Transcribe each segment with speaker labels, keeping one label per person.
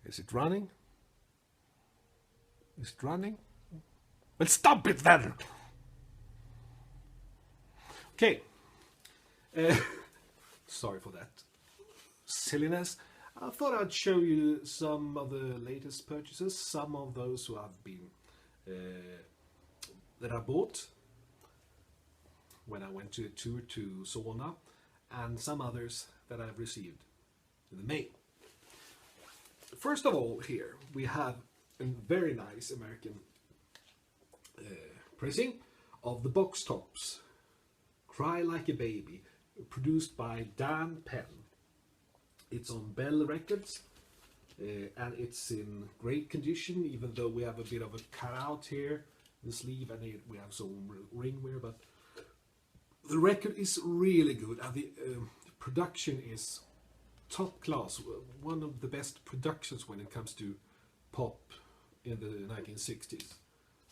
Speaker 1: Is it running? Is it running? Well, stop it then! Okay. Sorry for that silliness. I thought I'd show you some of the latest purchases, some of those who have been that I bought when I went to a tour to Solna, and some others that I've received in the mail. First of all, here we have a very nice American pressing of the box tops Cry Like a Baby, produced by Dan Penn. It's on Bell Records, and it's in great condition, even though we have a bit of a cutout here in the sleeve, and we have some ring wear, but the record is really good, and the production is top class. One of the best productions when it comes to pop in the 1960s.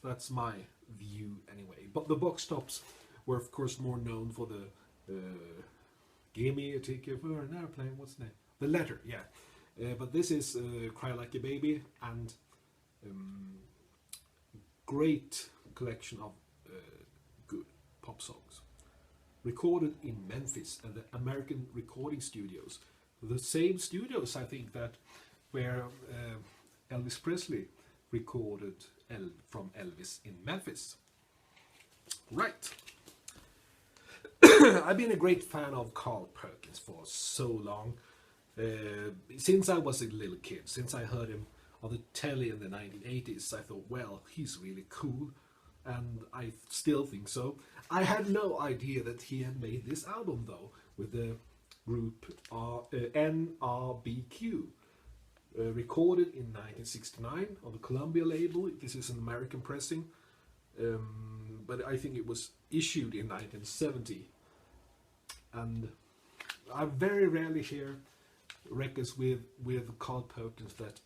Speaker 1: That's my view anyway. But the box tops were of course more known for the Give Me a Ticket for an Airplane, what's the name? The Letter, yeah. But this is Cry Like a Baby, and great collection of good pop songs. Recorded in Memphis and the American Recording Studios. The same studios, I think, that where Elvis Presley recorded from Elvis in Memphis. Right. I've been a great fan of Carl Perkins for so long. Since I was a little kid, since I heard him on the telly in the 1980s, I thought, well, he's really cool, and I still think so. I had no idea that he had made this album, though, with the group NRBQ, recorded in 1969 on the Columbia label. This is an American pressing, but I think it was issued in 1970. And I very rarely hear records with Carl Perkins that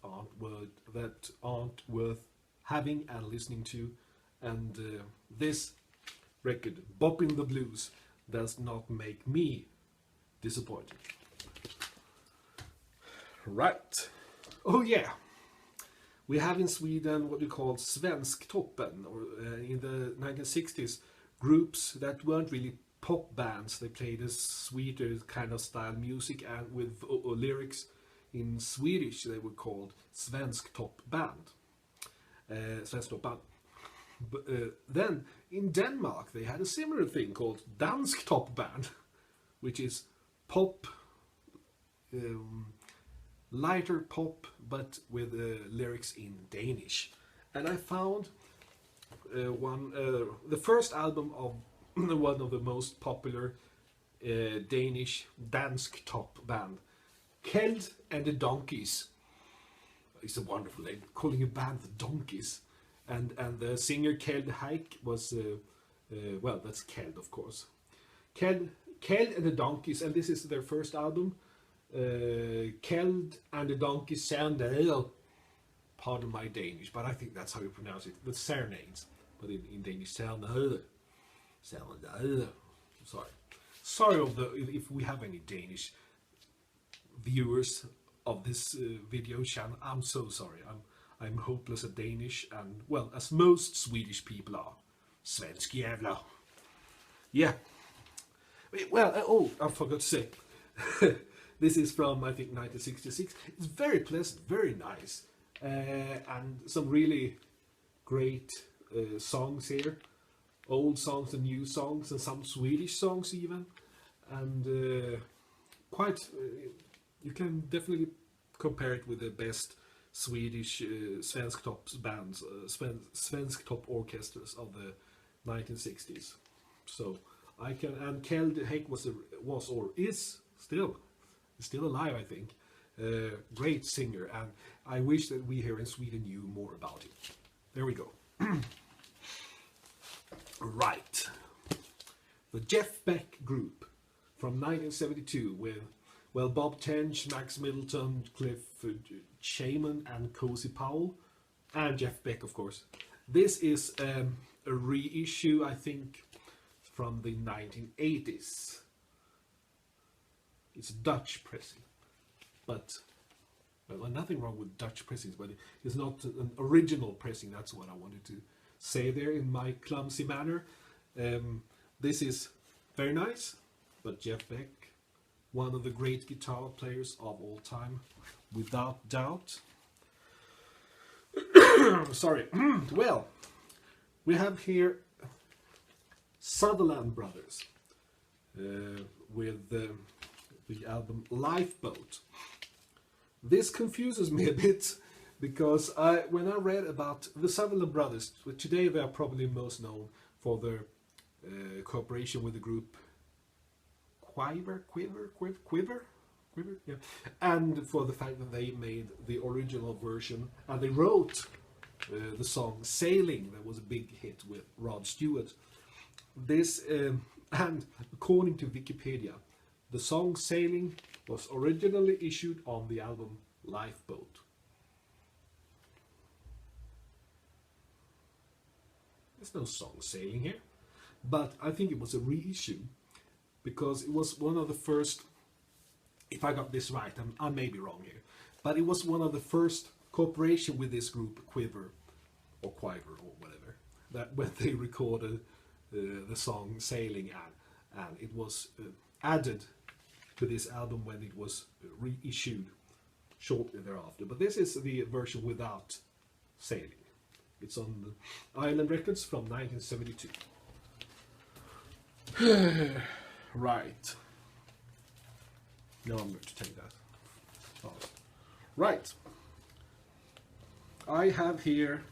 Speaker 1: aren't worth having and listening to. And this record, Boppin' the Blues, does not make me disappointed. Right. Oh yeah. We have in Sweden what we call Svensktoppen, or in the 1960s, groups that weren't really pop bands. They played a sweeter kind of style music, and with lyrics in Swedish they were called Svensktoppband. Svensktoppband. But then in Denmark they had a similar thing called Dansktoppband, which is pop, lighter pop, but with lyrics in Danish. And I found the first album of one of the most popular Danish dansk-top band, Kjeld and the Donkeys. It's a wonderful name, calling a band the Donkeys. And the singer Kjeld Haik was, well, that's Kjeld, of course. Kjeld and the Donkeys, and this is their first album. Kjeld and the Donkeys Serenade. Pardon my Danish, but I think that's how you pronounce it. The serenades, but in Danish, Serenade. Serenade. Sorry if we have any Danish viewers of this video channel. I'm so sorry. I'm hopeless at Danish, and well, as most Swedish people are. Svensk jävla. Yeah. Well, oh, I forgot to say. This is from, I think, 1966. It's very pleasant, very nice. And some really great songs here. Old songs and new songs, and some Swedish songs even. And you can definitely compare it with the best Swedish Svensktopp bands, Svensktopp orchestras of the 1960s. So I can, and Kjeld Haik was or is still alive, I think. Great singer, and I wish that we here in Sweden knew more about him. There we go. Right. The Jeff Beck Group from 1972 with, well, Bob Tench, Max Middleton, Clifford Shaman, and Cozy Powell, and Jeff Beck, of course. This is a reissue, I think, from the 1980s. It's Dutch pressing, but Well, nothing wrong with Dutch pressings, but it's not an original pressing. That's what I wanted to say there in my clumsy manner. This is very nice, but Jeff Beck, one of the great guitar players of all time, without doubt. Sorry. Well, we have here Sutherland Brothers with the album Lifeboat. This confuses me a bit because when I read about the Sutherland Brothers, today they are probably most known for their cooperation with the group Quiver, yeah, and for the fact that they made the original version and they wrote the song Sailing, that was a big hit with Rod Stewart. This and according to Wikipedia, the song Sailing was originally issued on the album Lifeboat. There's no song Sailing here, but I think it was a reissue because it was one of the first, if I got this right, I may be wrong here, but it was one of the first cooperation with this group Quiver or Quiver or whatever, that when they recorded the song Sailing, and it was added to this album when it was reissued shortly thereafter. But this is the version without Sailing. It's on the Island Records from 1972. Right. No, I'm going to take that. Oh. Right. I have here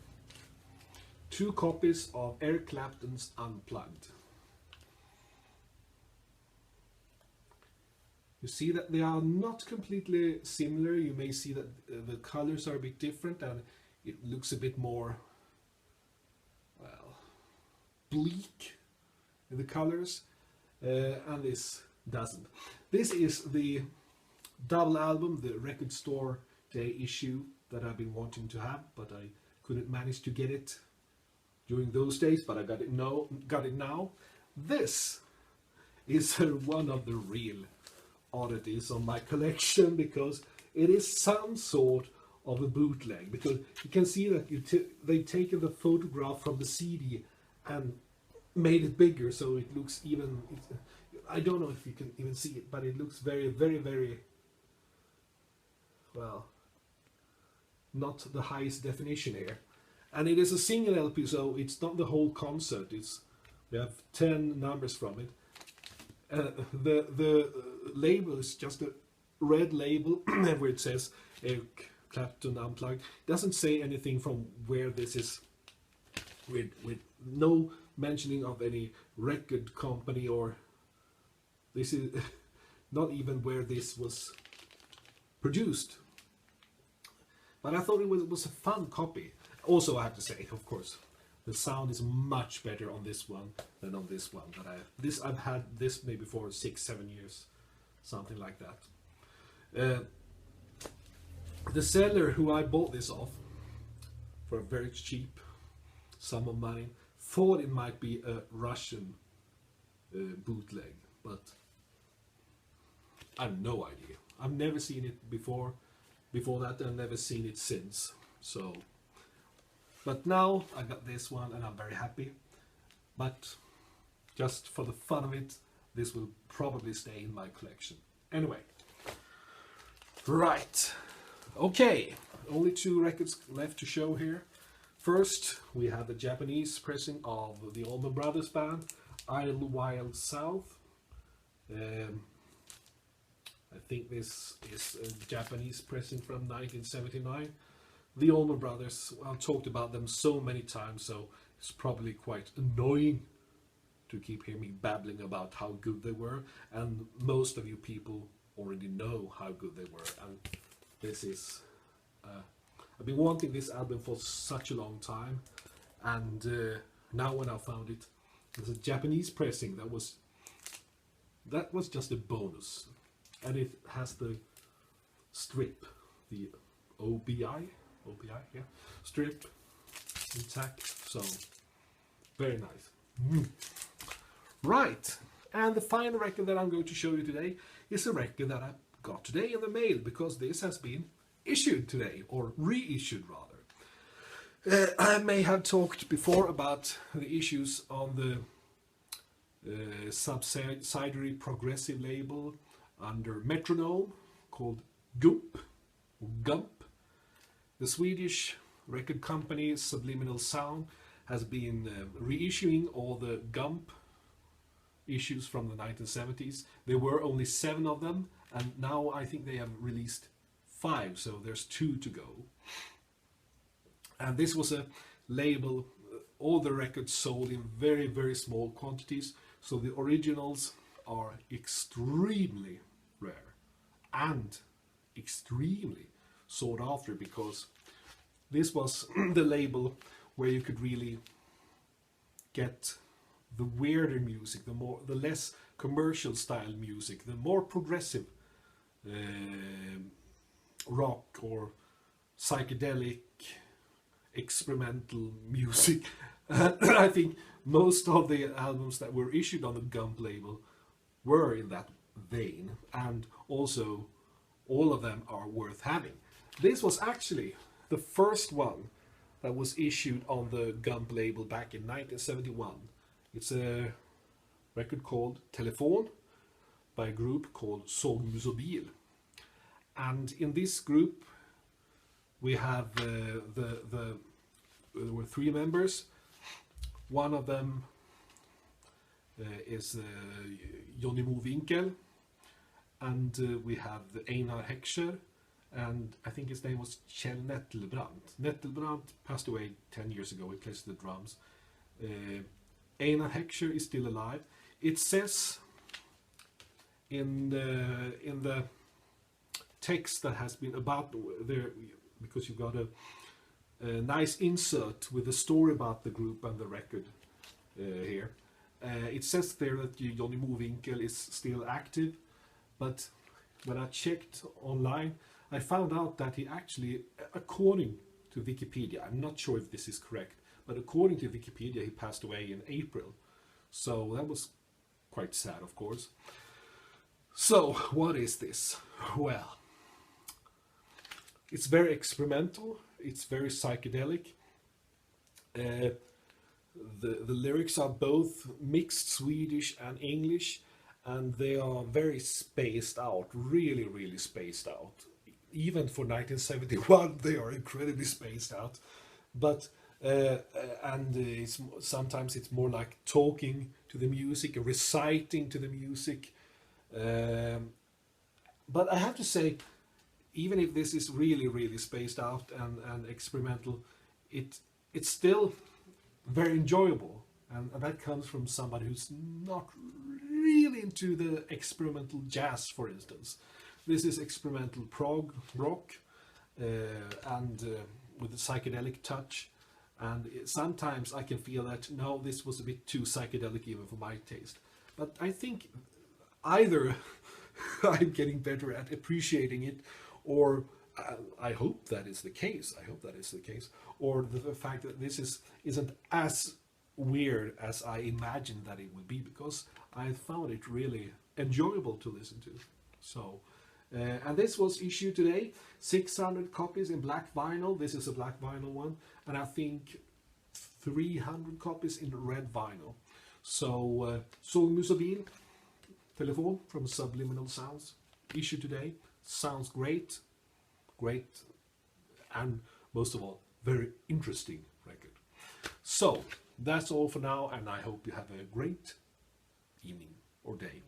Speaker 1: 2 copies of Eric Clapton's Unplugged. You see that they are not completely similar. You may see that the colors are a bit different and it looks a bit more, well, bleak in the colors, and this doesn't. This is the double album, the Record Store Day issue that I've been wanting to have, but I couldn't manage to get it during those days, but I got it now. This is one of the real oddities of my collection because it is some sort of a bootleg, because you can see that they've taken the photograph from the CD and made it bigger so it looks even, I don't know if you can even see it, but it looks very, very, very, well, not the highest definition here. And it is a single LP, so it's not the whole concert. We have 10 numbers from it. The label is just a red label where it says Eric Clapton Unplugged. It doesn't say anything from where this is, with no mentioning of any record company, or this is not even where this was produced. But I thought it was a fun copy. Also, I have to say, of course, the sound is much better on this one than on this one. I've had this maybe for 6-7 years, something like that. The seller who I bought this off for a very cheap sum of money thought it might be a Russian bootleg, but I have no idea. I've never seen it before that, and never seen it since. So, but now I got this one and I'm very happy. But just for the fun of it, this will probably stay in my collection. Anyway, right, okay, only 2 records left to show here. First, we have the Japanese pressing of the Allman Brothers band, Idlewild South. I think this is a Japanese pressing from 1979. The Allman Brothers, I've talked about them so many times, so it's probably quite annoying to keep hearing me babbling about how good they were, and most of you people already know how good they were. And this is I've been wanting this album for such a long time, and now when I found it, there's a Japanese pressing that was just a bonus, and it has the strip, the OBI, yeah, strip intact, so very nice. Right, and the final record that I'm going to show you today is a record that I got today in the mail, because this has been issued today, or reissued rather. I may have talked before about the issues on the subsidiary progressive label under Metronome called Gump, or Gump. The Swedish record company Subliminal Sound has been reissuing all the Gump issues from the 1970s. There were only 7 of them, and now I think they have released 5, so there's 2 to go. And this was a label, all the records sold in very, very small quantities, so the originals are extremely rare and extremely sought after, because this was the label where you could really get the weirder music, the less commercial style music, the more progressive rock or psychedelic experimental music. I think most of the albums that were issued on the Gump label were in that vein, and also all of them are worth having. This was actually the first one that was issued on the Gump label back in 1971. It's a record called Telefon by a group called Sillyness. And in this group we have there were 3 members. One of them is Johnny Mowinckel, and we have Einar Heckscher, and I think his name was Kjell Nettelbrandt. Nettelbrandt passed away 10 years ago. He plays the drums. Einar Heckscher is still alive. It says in the text that has been about there, because you got a nice insert with a story about the group and the record here. It says there that Johnny Mowinckel is still active, but when I checked online, I found out that he actually, according to Wikipedia, I'm not sure if this is correct, but according to Wikipedia, he passed away in April. So that was quite sad, of course. So what is this? Well, it's very experimental. It's very psychedelic. The lyrics are both mixed Swedish and English, and they are very spaced out, really, really spaced out. Even for 1971, they are incredibly spaced out. But sometimes it's more like talking to the music, reciting to the music. But I have to say, even if this is really, really spaced out and experimental, it's still very enjoyable, and that comes from somebody who's not really into the experimental jazz, for instance. This is experimental prog rock, and with a psychedelic touch, and sometimes I can feel that, no, this was a bit too psychedelic even for my taste. But I think either I'm getting better at appreciating it, or I hope that is the case. I hope that is the case. Or the fact that this isn't as weird as I imagined that it would be, because I found it really enjoyable to listen to. So, and this was issued today, 600 copies in black vinyl. This is a black vinyl one, and I think 300 copies in red vinyl. So, Sillyness, Telefon from Subliminal Sounds, issued today. Sounds great, and most of all, very interesting record. So that's all for now, and I hope you have a great evening or day.